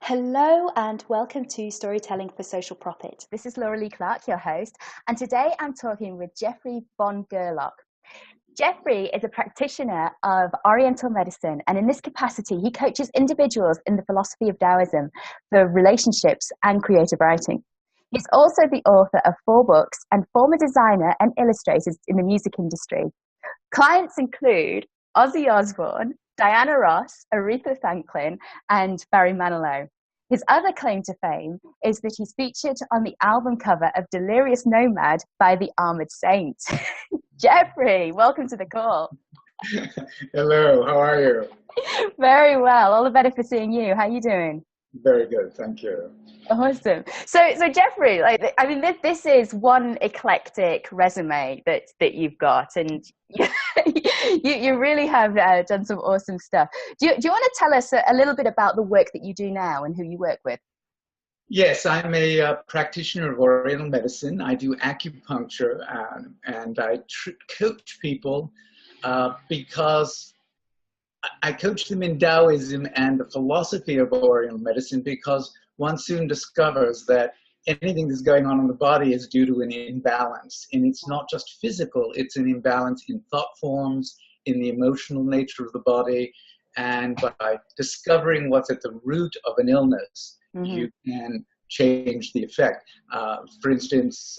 Hello and welcome to Storytelling for Social Profit. This is Leigh Clarke, your host, and today I'm talking with Geffrey von Gerlach. Geffrey is a practitioner of Oriental medicine, and in this capacity, he coaches individuals in the philosophy of Taoism for relationships and creative writing. He's also the author of 4 books and former designer and illustrator in the music industry. Clients include Ozzy Osbourne, Diana Ross, Aretha Franklin, and Barry Manilow. His other claim to fame is that he's featured on the album cover of Delirious Nomad by the Armored Saint. Geffrey, welcome to the call. Hello, how are you? Very well. All the better for seeing you. How are you doing? Very good, thank you. Awesome. So Geffrey, this is one eclectic resume that you've got, and you really have done some awesome stuff. Do you want to tell us a little bit about the work that you do now and who you work with? Yes, I'm a practitioner of Oriental medicine. I do acupuncture and I coach people because I coach them in Taoism and the philosophy of Oriental medicine, because one soon discovers that anything that's going on in the body is due to an imbalance. And it's not just physical, it's an imbalance in thought forms, in the emotional nature of the body. And by discovering what's at the root of an illness, you can change the effect. For instance,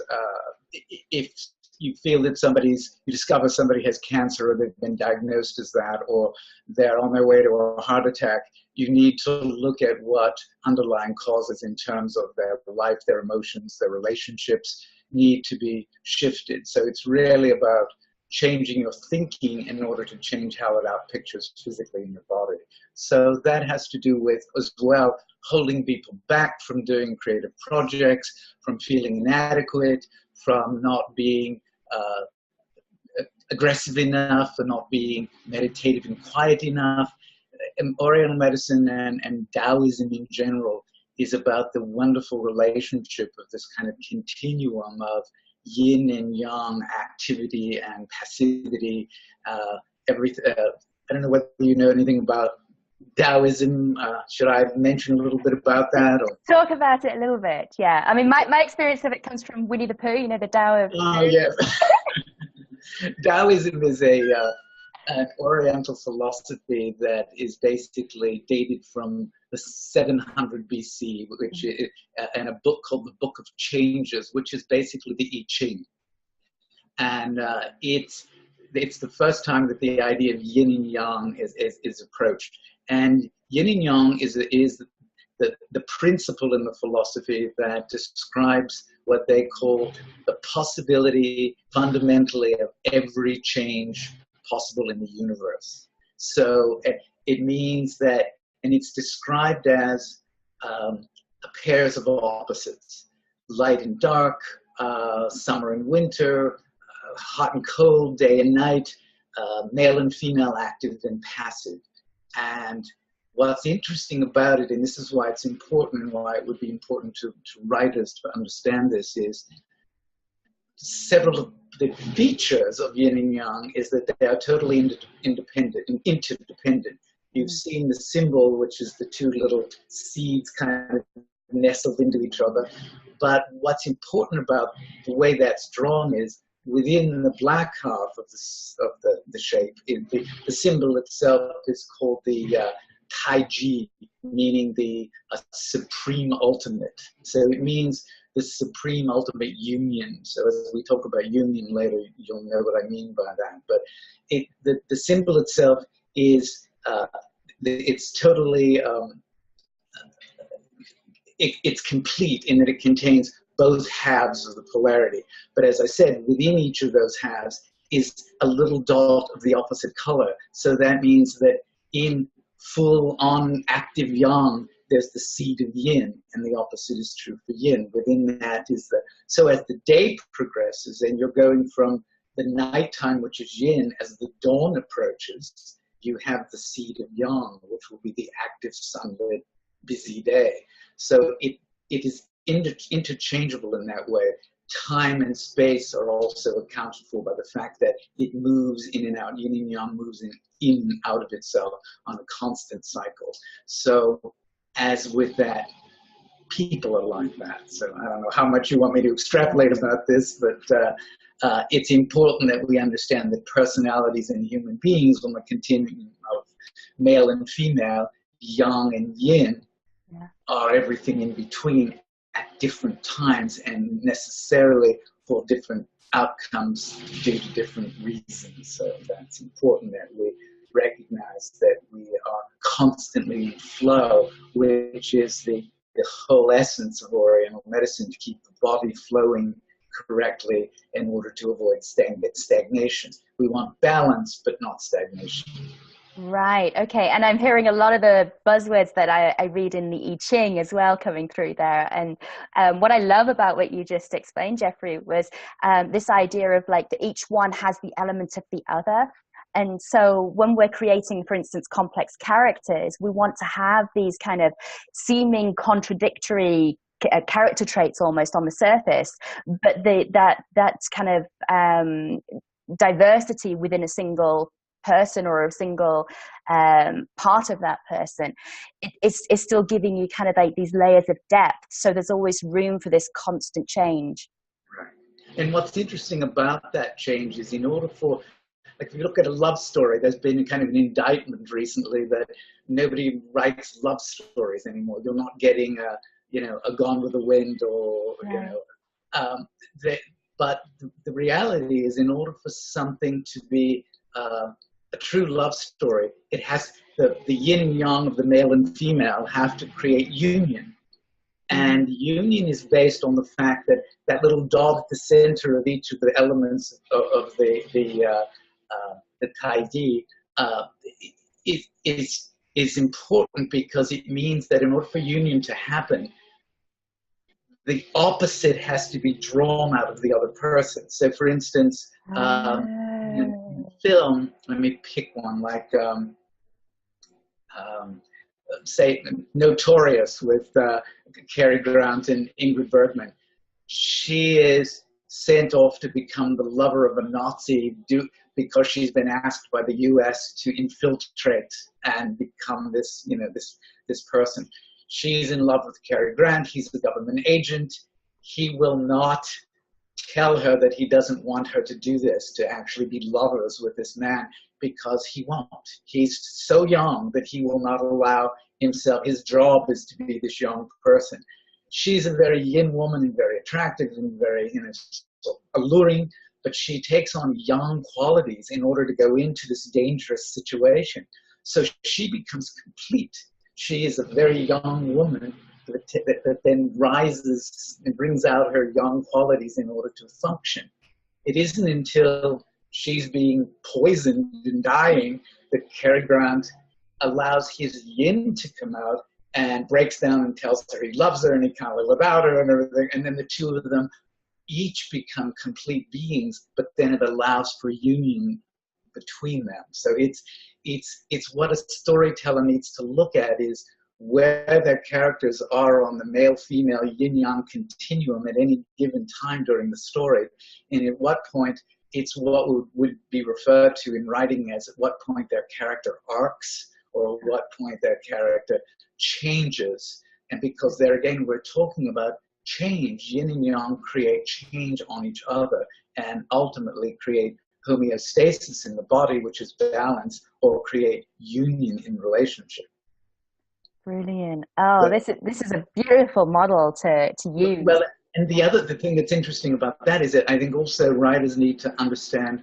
if you feel that you discover somebody has cancer, or they've been diagnosed as that, or they're on their way to a heart attack, you need to look at what underlying causes in terms of their life, their emotions, their relationships need to be shifted. So it's really about changing your thinking in order to change how it outpictures physically in your body. So that has to do with, as well, holding people back from doing creative projects, from feeling inadequate, from not being aggressive enough, or not being meditative and quiet enough. And Oriental medicine and Taoism in general is about the wonderful relationship of this kind of continuum of yin and yang activity and passivity. I don't know whether you know anything about Taoism. Should I mention a little bit about that? Or? Talk about it a little bit, yeah. I mean, my experience of it comes from Winnie the Pooh, you know, the Tao of... Oh, yes. Taoism is an Oriental philosophy that is basically dated from the 700 BC, which is, and a book called the Book of Changes, which is basically the I Ching. And it's the first time that the idea of yin and yang is approached. And yin and yang is the principle in the philosophy that describes what they call the possibility fundamentally of every change possible in the universe. So it means that, and it's described as pairs of opposites, light and dark, summer and winter, hot and cold, day and night, male and female, active and passive. And what's interesting about it, and this is why it's important and why it would be important to writers to understand this, is several of the features of yin and yang is that they are totally independent and interdependent. You've seen the symbol, which is the 2 little seeds kind of nestled into each other. But what's important about the way that's drawn is within the black half of the shape, the symbol itself is called the Taiji, meaning the supreme ultimate. So it means the supreme ultimate union. So as we talk about union later, you'll know what I mean by that. But the symbol itself is it's totally it's complete in that it contains both halves of the polarity. But as I said, within each of those halves is a little dot of the opposite color. So that means that in full-on active yang, there's the seed of yin, and the opposite is true for yin. Within that is so as the day progresses, and you're going from the nighttime, which is yin, as the dawn approaches, you have the seed of yang, which will be the active, sunlit, busy day. So it is interchangeable in that way. Time and space are also accounted for by the fact that it moves in and out. Yin and yang moves in and out of itself on a constant cycle. So as with that, people are like that. So I don't know how much you want me to extrapolate about this, but it's important that we understand that personalities in human beings on the continuum of male and female, yang and yin, are everything in between at different times and necessarily for different outcomes due to different reasons. So that's important that we recognize that we are constantly in flow, which is the whole essence of Oriental medicine, to keep the body flowing correctly in order to avoid stagnation. We want balance, but not stagnation. Right. Okay. And I'm hearing a lot of the buzzwords that I read in the I Ching as well coming through there. And what I love about what you just explained, Geffrey, was this idea of like that each one has the element of the other. And so when we're creating, for instance, complex characters, we want to have these kind of seeming contradictory character traits almost on the surface, but that's kind of diversity within a single person or a single part of that person is still giving you kind of like these layers of depth. So there's always room for this constant change. Right. And what's interesting about that change is, in order for, like, if you look at a love story, there's been kind of an indictment recently that nobody writes love stories anymore. You're not getting a Gone with the Wind or, right. But the reality is, in order for something to be a true love story, it has the yin and yang of the male and female have to create union. And union is based on the fact that that little dot at the center of each of the elements of the Tai is important, because it means that in order for union to happen, the opposite has to be drawn out of the other person. So, for instance, in film, let me pick one, like, say, Notorious with Cary Grant and Ingrid Bergman. She is sent off to become the lover of a Nazi because she's been asked by the US to infiltrate and become this, this person. She's in love with Cary Grant. He's a government agent. He will not tell her that he doesn't want her to do this, to actually be lovers with this man, because he won't. He's so young that he will not allow himself. His job is to be this young person. She's a very yin woman and very attractive and very, alluring, but she takes on young qualities in order to go into this dangerous situation. So she becomes complete. She is a very young woman that then rises and brings out her young qualities in order to function. It isn't until she's being poisoned and dying that Cary Grant allows his yin to come out and breaks down and tells her he loves her and he can't live without her and everything. And then the two of them each become complete beings, but then it allows for union between them. So it's what a storyteller needs to look at, is where their characters are on the male-female yin-yang continuum at any given time during the story, and at what point it's what would be referred to in writing as at what point their character arcs, or at what point their character changes. And because there again, we're talking about change. Yin and yang create change on each other and ultimately create homeostasis in the body, which is balance, or create union in relationship. Brilliant. Oh, this is a beautiful model to use. Well, and the thing that's interesting about that is that I think also writers need to understand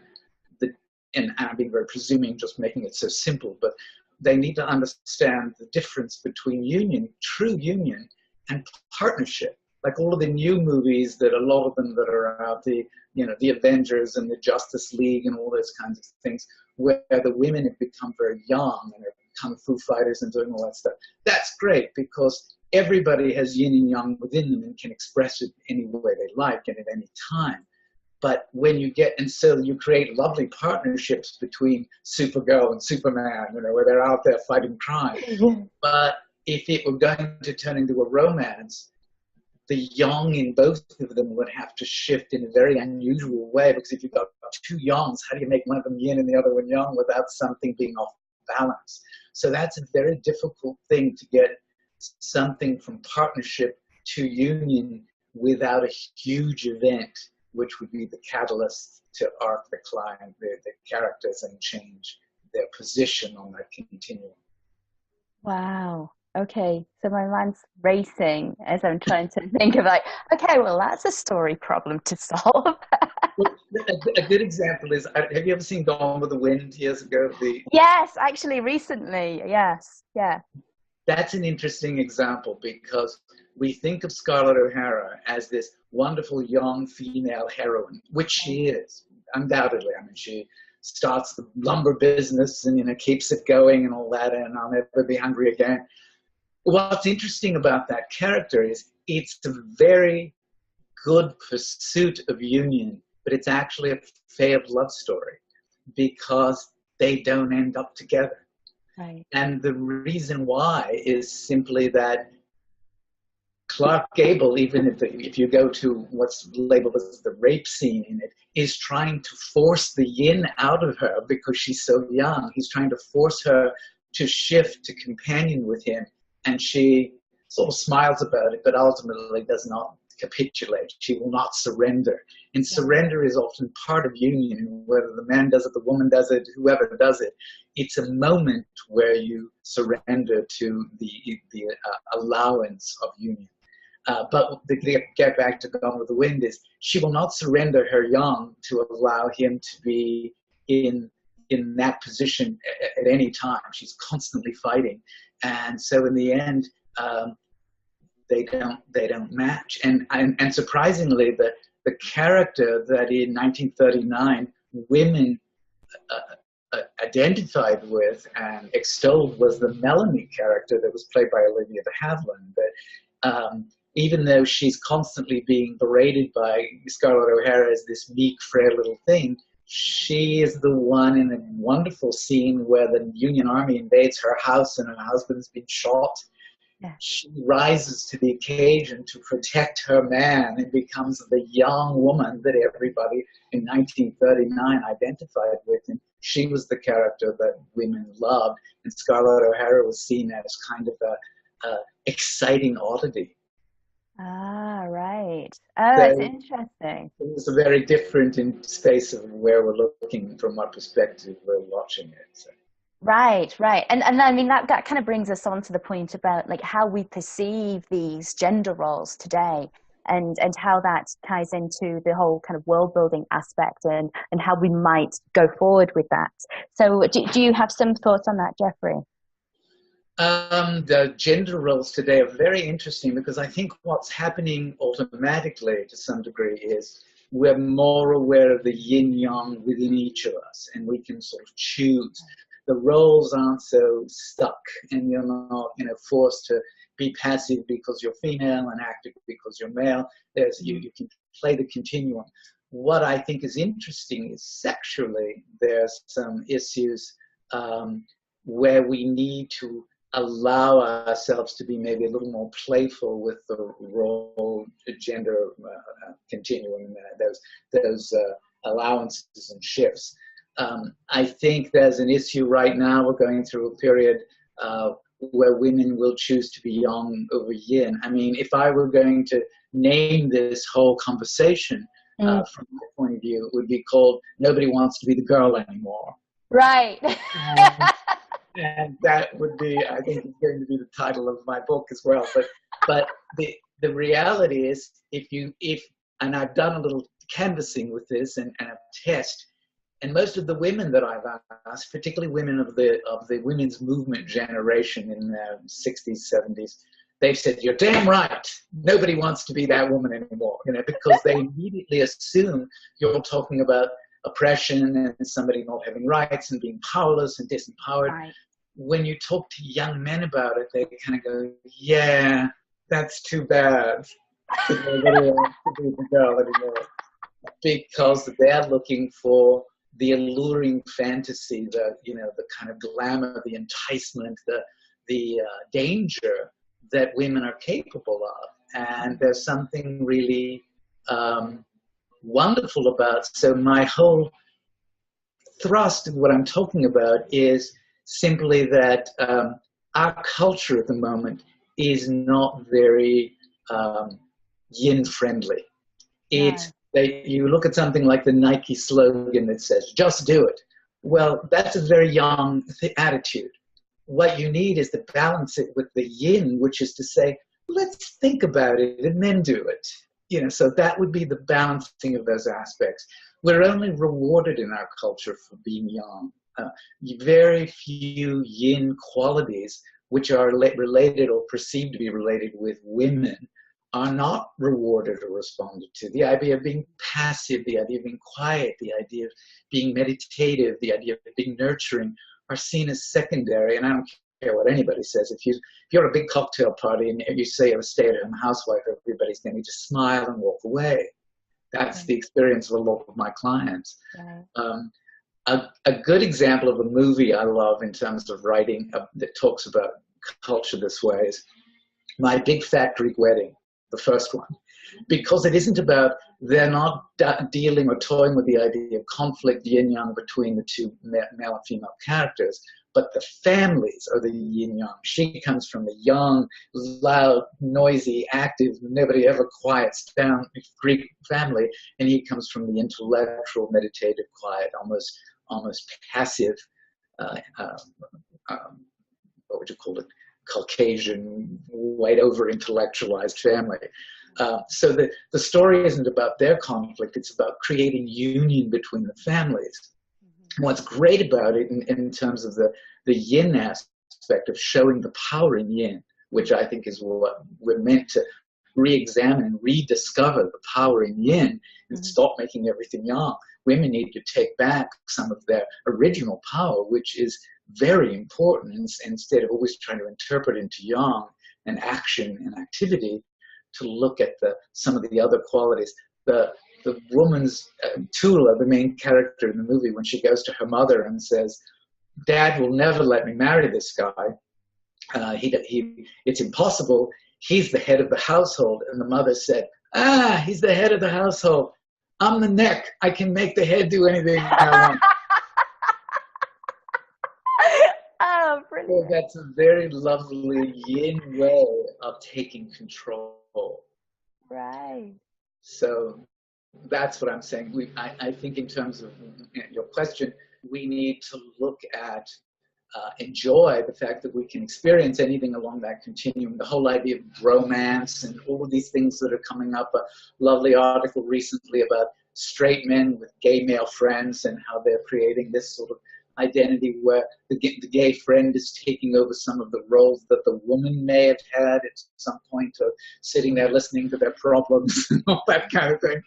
and I'm being very presuming, just making it so simple, but they need to understand the difference between union, true union, and partnership. Like all of the new movies, that a lot of them that are out, the Avengers and the Justice League and all those kinds of things, where the women have become very young and are kung fu fighters and doing all that stuff. That's great, because everybody has yin and yang within them and can express it any way they like and at any time. But when you get, and so you create lovely partnerships between Supergirl and Superman, where they're out there fighting crime. But if it were going to turn into a romance, the yang in both of them would have to shift in a very unusual way, because if you've got two yangs, how do you make one of them yin and the other one yang without something being off balance? So that's a very difficult thing to get something from partnership to union without a huge event, which would be the catalyst to arc the client, the characters, and change their position on that continuum. Wow. Okay. So my mind's racing as I'm trying to think of like, okay, well, that's a story problem to solve. Well, a good example is, have you ever seen Gone with the Wind years ago? Yes, actually, recently. Yes. Yeah. That's an interesting example because we think of Scarlett O'Hara as this wonderful young female heroine, which she is, undoubtedly. I mean, she starts the lumber business and, you know, keeps it going and all that, and I'll never be hungry again. What's interesting about that character is it's a very good pursuit of union, but it's actually a failed love story because they don't end up together. Right. And the reason why is simply that Clark Gable, even if you go to what's labeled as the rape scene in it, is trying to force the yin out of her because she's so young. He's trying to force her to shift to companion with him. And she sort of smiles about it, but ultimately does not capitulate. She will not surrender. And surrender is often part of union, whether the man does it, the woman does it, whoever does it. It's a moment where you surrender to the allowance of union. But to get back to Gone with the Wind is she will not surrender her young to allow him to be in that position at any time. She's constantly fighting. And so in the end, they don't match. And surprisingly, the character that in 1939 women identified with and extolled was the Melanie character that was played by Olivia de Havilland. But even though she's constantly being berated by Scarlett O'Hara as this meek, frail little thing, she is the one in a wonderful scene where the Union Army invades her house and her husband's been shot. Yeah. She rises to the occasion to protect her man and becomes the young woman that everybody in 1939 identified with. And she was the character that women loved. And Scarlett O'Hara was seen as kind of a exciting oddity. Ah, right. Oh, that's interesting. It's very different in space of where we're looking, from what perspective we're watching it. So. Right, right. And I mean, that kind of brings us on to the point about like how we perceive these gender roles today and how that ties into the whole kind of world building aspect and how we might go forward with that. So do you have some thoughts on that, Geffrey? The gender roles today are very interesting because I think what's happening automatically to some degree is we're more aware of the yin-yang within each of us, and we can sort of choose. The roles aren't so stuck, and you're not, forced to be passive because you're female and active because you're male. You can play the continuum. What I think is interesting is sexually, there's some issues where we need to allow ourselves to be maybe a little more playful with the role gender continuum, those allowances and shifts. I think there's an issue right now. We're going through a period where women will choose to be yang over yin. I mean, if I were going to name this whole conversation from my point of view, it would be called "Nobody Wants to Be the Girl Anymore." Right. And that would be, I think, it's going to be the title of my book as well. But the reality is, and I've done a little canvassing with this and a test, and most of the women that I've asked, particularly women of the women's movement generation in their 60s, 70s, they've said, "You're damn right. Nobody wants to be that woman anymore," because they immediately assume you're talking about oppression and somebody not having rights and being powerless and disempowered. Right. When you talk to young men about it, they kind of go, "Yeah, that's too bad. Nobody wants to be the girl anymore," because they're looking for the alluring fantasy, the kind of glamour, the enticement, the danger that women are capable of. And there's something really wonderful about. So my whole thrust of what I'm talking about is simply that our culture at the moment is not very yin friendly. You look at something like the Nike slogan that says, just do it. Well, that's a very young attitude. What you need is to balance it with the yin, which is to say, let's think about it and then do it. You know, so that would be the balancing of those aspects. We're only rewarded in our culture for being young. Very few yin qualities, which are related or perceived to be related with women, are not rewarded or responded to. The idea of being passive, the idea of being quiet, the idea of being meditative, the idea of being nurturing are seen as secondary. And I don't care what anybody says. If you're at a big cocktail party and you say you're a stay-at-home housewife, everybody's going to just smile and walk away. That's the experience of a lot of my clients. A good example of a movie I love in terms of writing that talks about culture this way is My Big Fat Greek Wedding, the first one. Because it isn't about, they're not dealing or toying with the idea of conflict, yin-yang, between the two male and female characters, but the families are the yin-yang. She comes from the young, loud, noisy, active, nobody ever quiets down Greek family, and he comes from the intellectual, meditative, quiet, almost passive, what would you call it, Caucasian, white over-intellectualized family. So the story isn't about their conflict, it's about creating union between the families. What's great about it in terms of the yin aspect of showing the power in yin, which I think is what we're meant to re-examine and rediscover, the power in yin, and stop making everything yang. Women need to take back some of their original power, which is very important, instead of always trying to interpret into yang and action and activity, to look at some of the other qualities. The woman's, Tula, the main character in the movie, when she goes to her mother and says, Dad will never let me marry this guy. It's impossible. He's the head of the household. And the mother said, he's the head of the household. I'm the neck. I can make the head do anything I want. Oh, brilliant. So that's a very lovely yin way of taking control. Right. So that's what I'm saying. I think in terms of your question, we need to look at, enjoy the fact that we can experience anything along that continuum. The whole idea of romance and all of these things that are coming up. A lovely article recently about straight men with gay male friends and how they're creating this sort of identity where the gay friend is taking over some of the roles that the woman may have had at some point, of sitting there listening to their problems and all that kind of thing.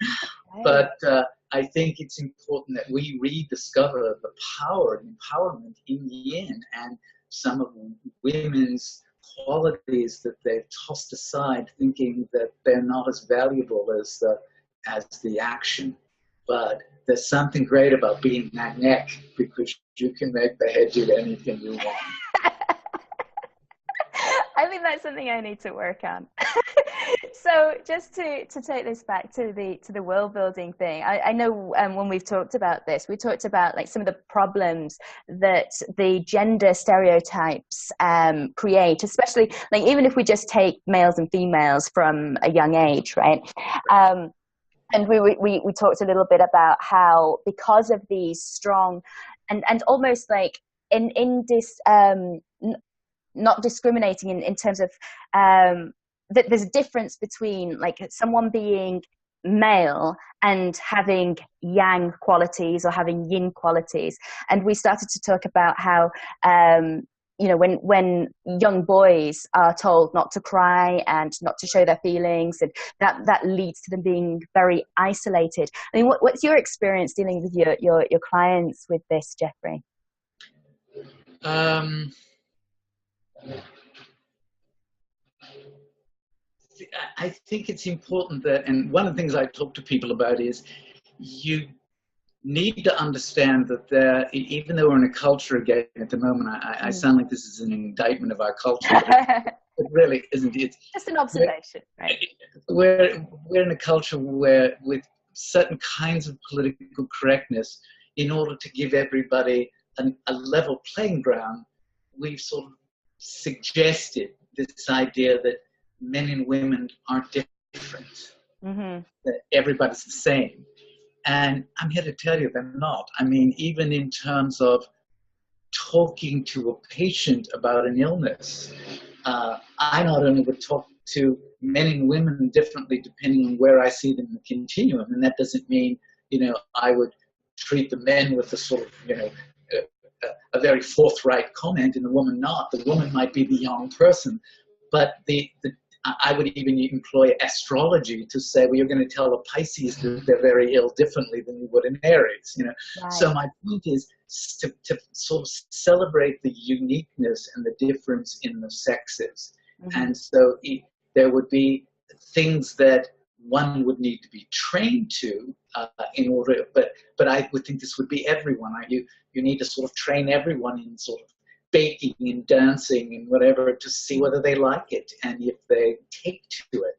Right. But I think it's important that we rediscover the power and empowerment in yin and some of women's qualities that they've tossed aside, thinking that they're not as valuable as the action. But there's something great about being that neck, because you can make the head do anything you want. I think that's something I need to work on. So just to take this back to the world building thing, I know when we've talked about this, we talked about like some of the problems that the gender stereotypes create, especially like even if we just take males and females from a young age, right? And we talked a little bit about how, because of these strong and almost like in this not discriminating in terms of that there's a difference between like someone being male and having yang qualities or having yin qualities. And we started to talk about how you know, when young boys are told not to cry and not to show their feelings, and that leads to them being very isolated. I mean, what's your experience dealing with your clients with this, Geffrey? I think it's important that, and one of the things I talk to people about is, you need to understand that even though we're in a culture again at the moment, I sound like this is an indictment of our culture, but it really isn't. It's just an observation, right? We're in a culture where, with certain kinds of political correctness, in order to give everybody a level playing ground, we've sort of suggested this idea that men and women are different, that everybody's the same. And I'm here to tell you they're not. I mean, even in terms of talking to a patient about an illness, I not only would talk to men and women differently depending on where I see them in the continuum, and that doesn't mean, I would treat the men with a sort of, a very forthright comment and the woman not. The woman might be the young person, but I would even employ astrology to say, well, you're going to tell a Pisces that they're very ill differently than you would an Aries, Right. So my point is to sort of celebrate the uniqueness and the difference in the sexes. And so there would be things that one would need to be trained to in order, but I would think this would be everyone. You need to sort of train everyone in sort of baking and dancing and whatever to see whether they like it and if they take to it.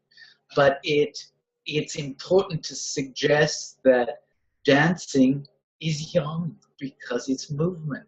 But it's important to suggest that dancing is young because it's movement.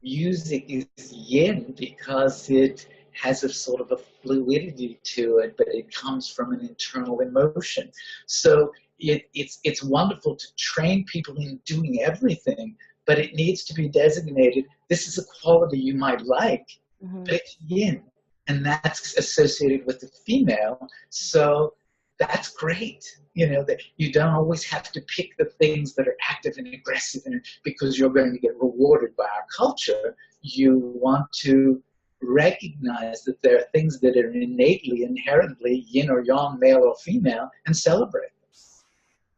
Music is yin because it has a sort of a fluidity to it, but it comes from an internal emotion. So it's wonderful to train people in doing everything, but it needs to be designated. This is a quality you might like, but it's yin, and that's associated with the female. So that's great. That you don't always have to pick the things that are active and aggressive, and because you're going to get rewarded by our culture. You want to recognize that there are things that are innately, inherently yin or yang, male or female, and celebrate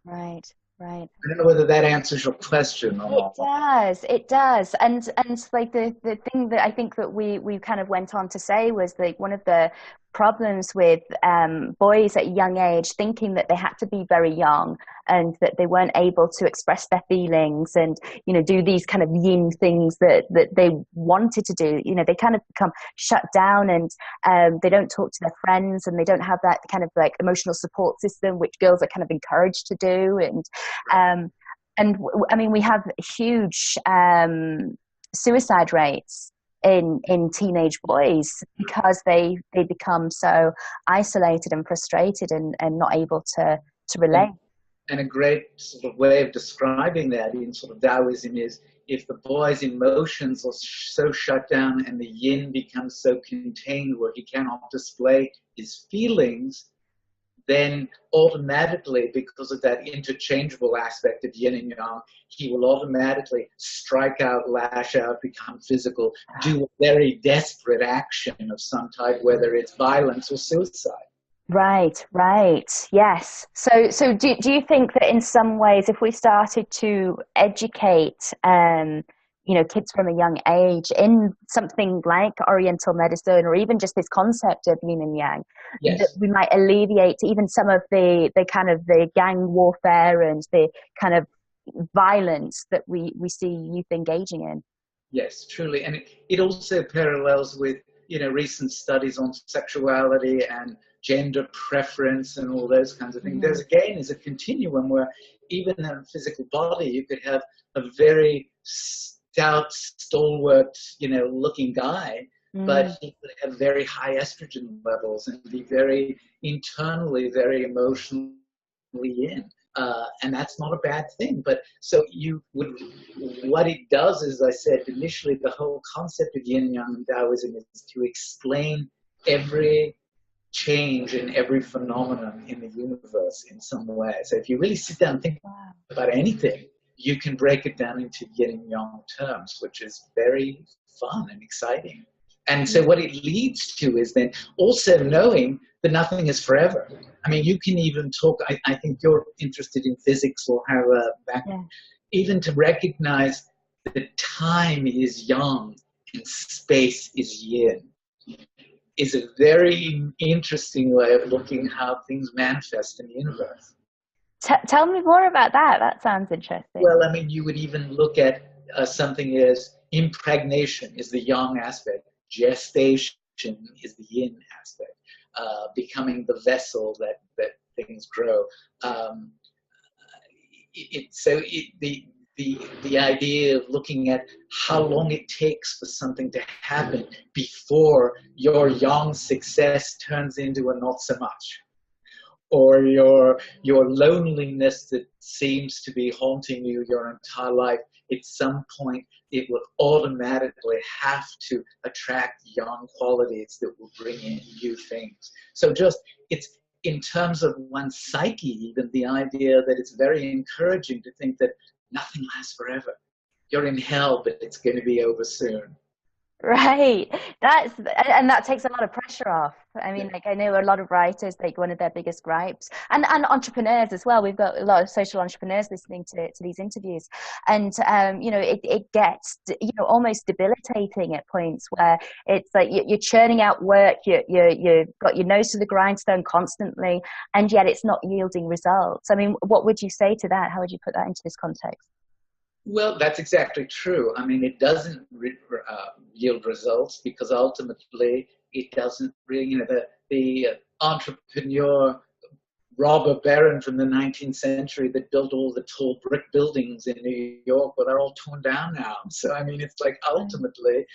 them. Right. Right. I don't know whether that answers your question or not. It does. And like the thing that I think that we kind of went on to say was like one of the problems with boys at a young age thinking that they had to be very young and that they weren't able to express their feelings and, do these kind of yin things that they wanted to do. They kind of become shut down and they don't talk to their friends and they don't have that kind of like emotional support system, which girls are kind of encouraged to do. And I mean, we have huge suicide rates in teenage boys because they become so isolated and frustrated and not able to relate. And a great sort of way of describing that in sort of Taoism is if the boy's emotions are so shut down and the yin becomes so contained where he cannot display his feelings, then automatically, because of that interchangeable aspect of yin and yang, he will automatically strike out, lash out, become physical, do a very desperate action of some type, whether it's violence or suicide. Right, yes. So do you think that in some ways, if we started to educate kids from a young age in something like Oriental medicine or even just this concept of yin and yang, yes, that we might alleviate even some of the kind of the gang warfare and the kind of violence that we see youth engaging in? Yes, truly. And it also parallels with, recent studies on sexuality and gender preference and all those kinds of things. There's a continuum where even in a physical body, you could have a very stout, stalwart, looking guy, but he could have very high estrogen levels and be very internally, very emotionally in. And that's not a bad thing. But so what it does is, I said initially, the whole concept of yin and yang in Taoism is to explain every change in every phenomenon in the universe in some way. So if you really sit down and think about anything, you can break it down into yin and yang terms, which is very fun and exciting. And so what it leads to is then also knowing that nothing is forever. I mean, you can even talk, I think you're interested in physics or have a background, even to recognize that time is yang and space is yin is a very interesting way of looking how things manifest in the universe. Tell me more about that. That sounds interesting. Well, I mean, you would even look at something as impregnation is the yang aspect. Gestation is the yin aspect. Becoming the vessel that things grow. The the idea of looking at how long it takes for something to happen before your young success turns into a not so much, or your loneliness that seems to be haunting you your entire life. At some point, it will automatically have to attract young qualities that will bring in new things. So just, it's in terms of one's psyche, even the idea that it's very encouraging to think that nothing lasts forever. You're in hell, but it's going to be over soon. Right. And that takes a lot of pressure off. I mean, like I know a lot of writers, like one of their biggest gripes, and entrepreneurs as well. We've got a lot of social entrepreneurs listening to these interviews, and you know, it gets, you know, almost debilitating at points where it's like you're churning out work, you've got your nose to the grindstone constantly, and yet it's not yielding results. I mean, what would you say to that? How would you put that into this context? Well, that's exactly true. I mean, it doesn't yield results because ultimately it doesn't really, you know, the entrepreneur robber baron from the 19th century that built all the tall brick buildings in New York, well, they're all torn down now. So, I mean, it's like ultimately,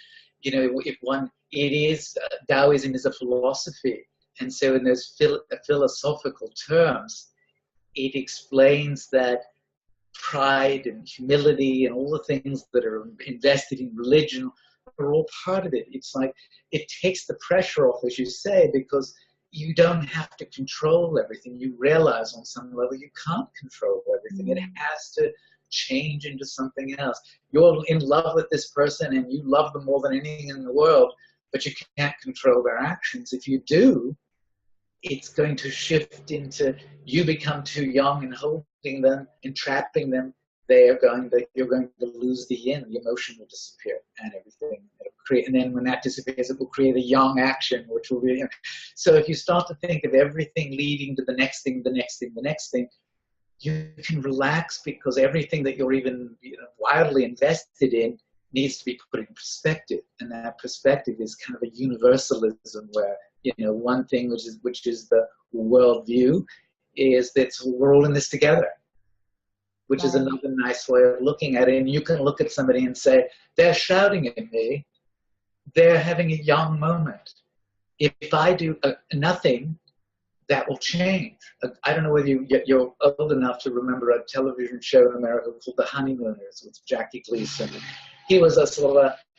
you know, if one, it is, Taoism is a philosophy. And so in those philosophical terms, it explains that pride and humility and all the things that are invested in religion are all part of it. It's like it takes the pressure off, as you say, because you don't have to control everything. You realize on some level you can't control everything. It has to change into something else. You're in love with this person and you love them more than anything in the world, but you can't control their actions. If you do, it's going to shift into you become too young and holding them, entrapping them. You're going to lose the yin. The emotion will disappear and everything. It'll create, and then when that disappears, it will create a yang action, which will be. You know. So if you start to think of everything leading to the next thing, the next thing, the next thing, you can relax because everything that you're even wildly invested in needs to be put in perspective, and that perspective is kind of a universalism where, you know, one thing which is the worldview is that we're all in this together, which is another nice way of looking at it. And you can look at somebody and say, they're shouting at me, they're having a young moment. If I do nothing, that will change. I don't know whether you're old enough to remember a television show in America called The Honeymooners with Jackie Gleason. He was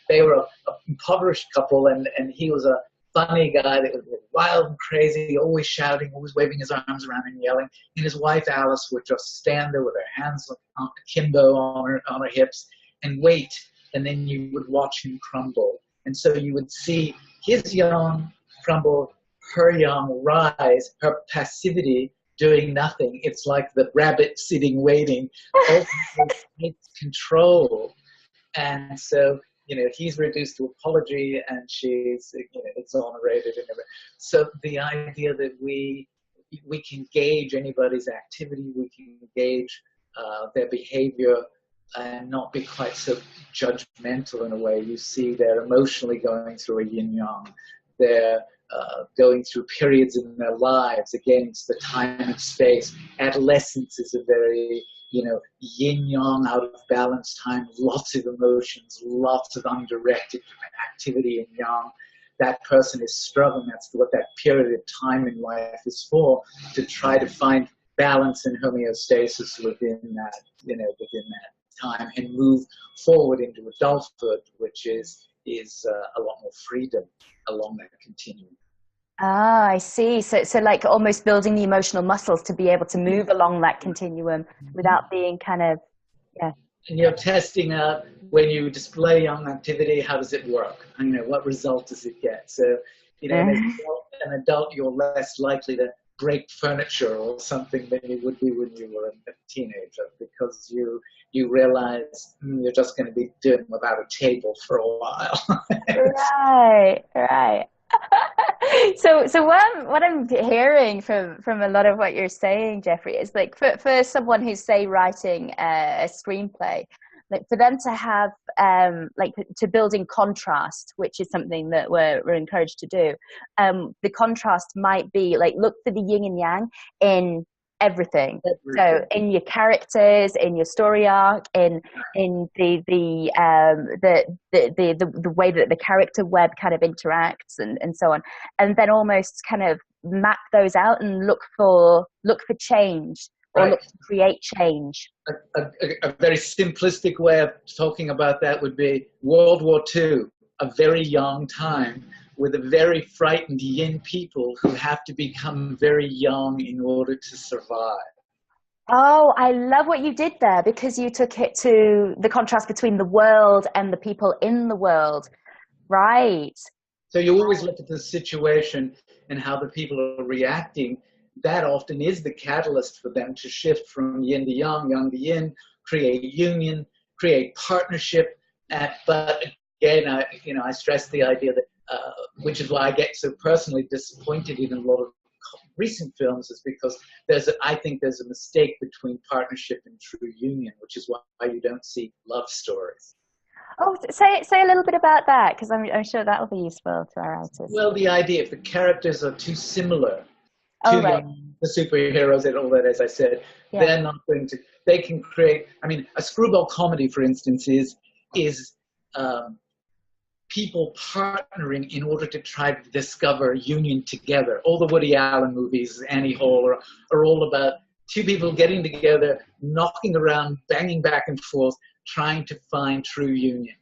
they were an impoverished couple, and he was a funny guy that was wild and crazy, always shouting, always waving his arms around and yelling. And his wife, Alice, would just stand there with her hands akimbo on her hips and wait. And then you would watch him crumble. And so you would see his young crumble, her young rise, her passivity, doing nothing. It's like the rabbit sitting waiting. Ultimately takes control. And so, you know, he's reduced to apology and she's, you know, exonerated and everything. So the idea that we can gauge anybody's activity, we can gauge their behavior and not be quite so judgmental in a way. You see they're emotionally going through a yin-yang. They're going through periods in their lives. Again, it's the time and space. Adolescence is a very, you know, yin-yang, out of balance time, lots of emotions, lots of undirected activity in yang. That person is struggling. That's what that period of time in life is for, to try to find balance and homeostasis within that, you know, within that time and move forward into adulthood, which is a lot more freedom along that continuum. Ah, I see. So like almost building the emotional muscles to be able to move along that continuum without being kind of, yeah. And you're testing out when you display young activity, how does it work? And, you know, what result does it get? So, you know, as an adult, you're less likely to break furniture or something than you would be when you were a teenager, because you realize you're just going to be doing without a table for a while. Right. So what I'm hearing from a lot of what you're saying, Geffrey, is like for someone who's, say, writing a screenplay, like for them to have like to build in contrast, which is something that we're encouraged to do. The contrast might be like look for the yin and yang in everything. So Everything. in your characters, in your story arc, in the way that the character web kind of interacts and so on, and then almost kind of map those out and look for change, or Right. look to create change. A very simplistic way of talking about that would be World War II, a very young time with a very frightened yin people who have to become very young in order to survive. Oh, I love what you did there, because you took it to the contrast between the world and the people in the world. Right. So you always look at the situation and how the people are reacting. That often is the catalyst for them to shift from yin to yang to yin, create union, create partnership. But again, I stress the idea that, which is why I get so personally disappointed in a lot of recent films, is because I think there's a mistake between partnership and true union, which is why you don't see love stories. Oh, say a little bit about that, because I'm sure that will be useful to our writers. Well, the idea, if the characters are too similar, Oh, too right. young, the superheroes and all that, as I said, Yeah. they're not going to, they can create, I mean, a screwball comedy, for instance, is people partnering in order to try to discover union together. All the Woody Allen movies, Annie Hall, are all about two people getting together, knocking around, banging back and forth, trying to find true union.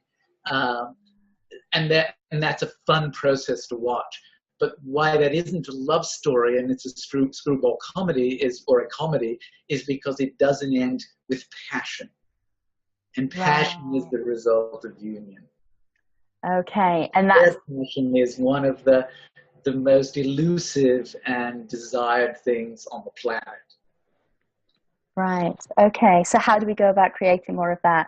And that's a fun process to watch. But why that isn't a love story and it's a screwball comedy or a comedy is because it doesn't end with passion. And passion is the result of union. Okay, and that's passion is one of the most elusive and desired things on the planet. right. Okay, so how do we go about creating more of that?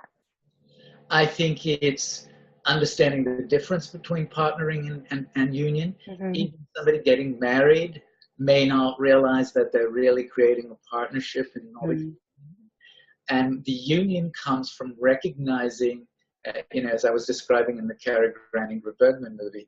I think it's understanding the difference between partnering and union. Mm-hmm. Even somebody getting married may not realize that they're really creating a partnership and not and the union comes from recognizing, as I was describing in the Cary Grant Ingrid Bergman movie,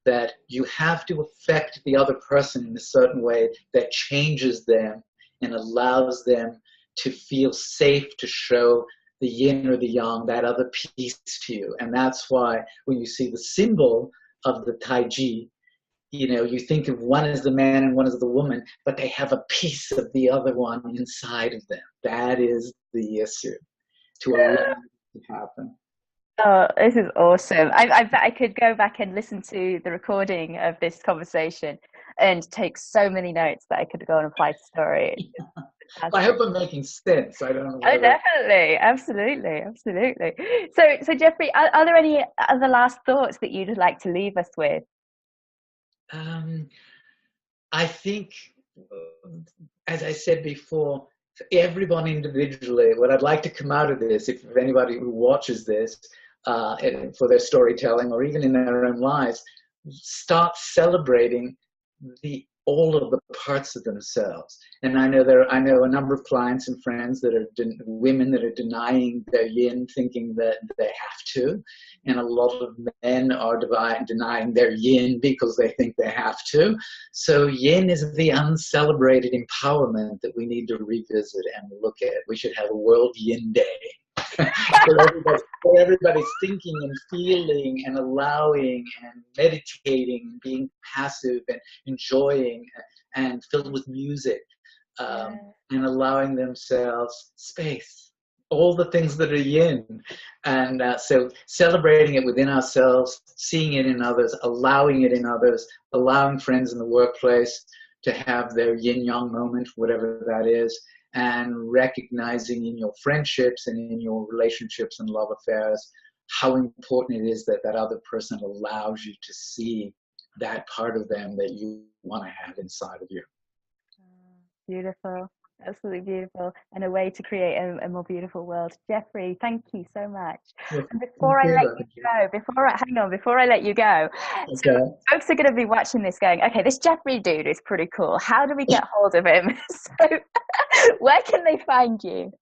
that you have to affect the other person in a certain way that changes them and allows them to feel safe to show the yin or the yang, that other piece to you. And that's why when you see the symbol of the Taiji, you think of one as the man and one as the woman, but they have a piece of the other one inside of them. That is the issue, to allow it to happen. Oh, this is awesome. I bet I could go back and listen to the recording of this conversation and take so many notes that I could go and apply to story. I hope I'm making sense. I don't know. Oh, definitely. Absolutely. Absolutely. So Geffrey, are there any other last thoughts that you'd like to leave us with? I think, as I said before, for everyone individually, what I'd like to come out of this, if anybody who watches this for their storytelling or even in their own lives, start celebrating all of the parts of themselves. And I know a number of clients and friends that are women that are denying their yin, thinking that they have to, and a lot of men are denying their yin because they think they have to. So yin is the uncelebrated empowerment that we need to revisit and look at. We should have a World Yin Day. where everybody's thinking and feeling and allowing and meditating and being passive and enjoying and filled with music and allowing themselves space, all the things that are yin. And so celebrating it within ourselves, seeing it in others, allowing it in others, allowing friends in the workplace to have their yin-yang moment, whatever that is, and recognizing in your friendships and in your relationships and love affairs how important it is that that other person allows you to see that part of them that you want to have inside of you. Beautiful. Absolutely beautiful, and a way to create a more beautiful world. Geffrey, thank you so much. Well, and before I let you go, before I let you go, okay. So folks are going to be watching this going, okay, this Geffrey dude is pretty cool. How do we get hold of him? So where can they find you?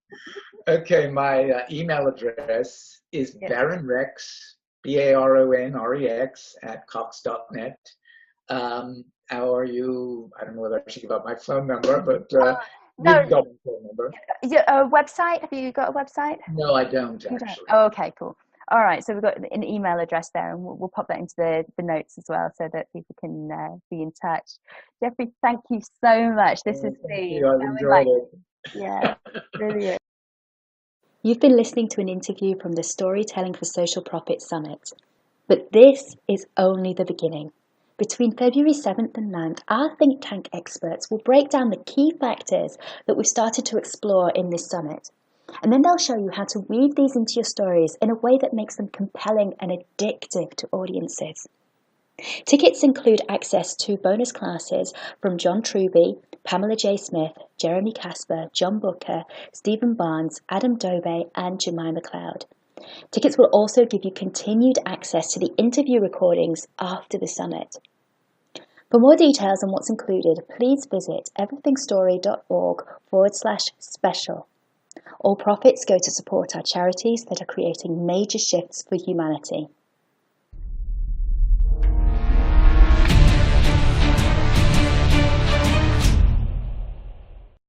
Okay, my email address is baronrex, BARONREX @cox.net. Or I don't know whether I should give out my phone number, but No, You've got my phone number. a website. Have you got a website? No, I don't You don't? actually. Oh, okay, cool. All right, so we've got an email address there, and we'll pop that into the notes as well, so that people can be in touch. Jeffrey, thank you so much. This has Thank been you. I've so enjoyed enlightening. it. Yeah, brilliant. You've been listening to an interview from the Storytelling for Social Profit Summit. But this is only the beginning. Between February 7th and 9th, our think tank experts will break down the key factors that we've started to explore in this summit. And then they'll show you how to weave these into your stories in a way that makes them compelling and addictive to audiences. Tickets include access to bonus classes from John Truby, Pamela J. Smith, Jeremy Casper, John Booker, Stephen Barnes, Adam Dove, and Jemima Cloud. Tickets will also give you continued access to the interview recordings after the summit. For more details on what's included, please visit everythingstory.org/special. All profits go to support our charities that are creating major shifts for humanity.